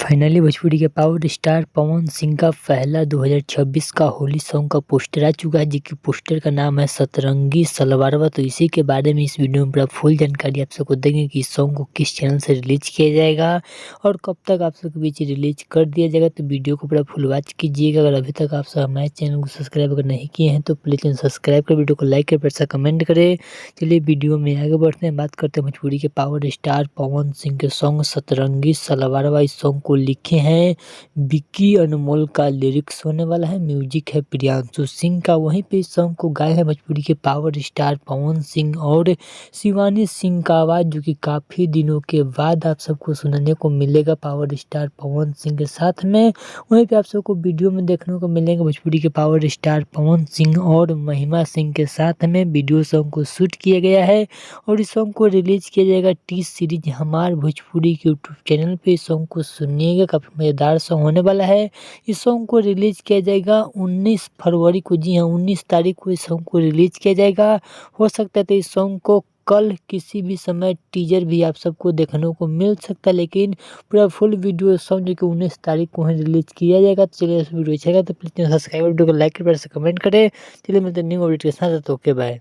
Finally Bhojpuri के power star Pawan Singh का पहला 2026 का होली सॉन्ग का पोस्टर आ चुका है, जिसकी पोस्टर का नाम है सतरंगी सलवारवा। तो इसी के बारे में इस वीडियो में पूरा फुल जानकारी आप सबको देंगे कि इस सॉन्ग को किस चैनल से रिलीज किया जाएगा और कब तक आप सबके बीच रिलीज कर दिया जाएगा। तो वीडियो को पूरा फुल वॉच कीजिएगा। अगर अभी तक आप सब हमारे चैनल को सब्सक्राइब अगर नहीं किए हैं तो प्लीज चैनल सब्सक्राइब कर वीडियो को लाइक कर पैसा कमेंट करें। चलिए वीडियो में आगे बढ़ते हैं, बात करते हैं भोजपुरी के पावर स्टार पवन सिंह के सॉन्ग सतरंगी सलवारवा। इस सॉन्ग को लिखे हैं विक्की अनमोल का, लिरिक्स होने वाला है, म्यूजिक है प्रियांशु सिंह का। वहीं पे इस सॉन्ग को गाए हैं भोजपुरी के पावर स्टार पवन सिंह और शिवानी सिंह का आवाज़, जो कि काफ़ी दिनों के बाद आप सबको सुनने को मिलेगा पावर स्टार पवन सिंह के साथ में। वहीं पे आप सबको वीडियो में देखने को मिलेंगे भोजपुरी के पावर स्टार पवन सिंह और महिमा सिंह के साथ में वीडियो सॉन्ग को शूट किया गया है और इस सॉन्ग को रिलीज किया जाएगा टी सीरीज हमार भोजपुरी के यूट्यूब चैनल पे। इस सॉन्ग को सुनिएगा, काफ़ी मज़ेदार सॉन्ग होने वाला है। इस सॉन्ग को रिलीज किया जाएगा 19 फरवरी को। जी हाँ, 19 तारीख को इस सॉन्ग को रिलीज किया जाएगा। हो सकता है तो इस सॉन्ग को कल किसी भी समय टीजर भी आप सबको देखने को मिल सकता है, लेकिन पूरा फुल वीडियो सॉन्ग जो कि 19 तारीख को ही रिलीज किया जाएगा। तो चलिए इस वीडियो अच्छा लगा तो प्लीज़ सब्सक्राइब वीडियो को लाइक कर कमेंट करें। चलिए मिलते हैं न्यू अपडेट के साथ। ओके बाय।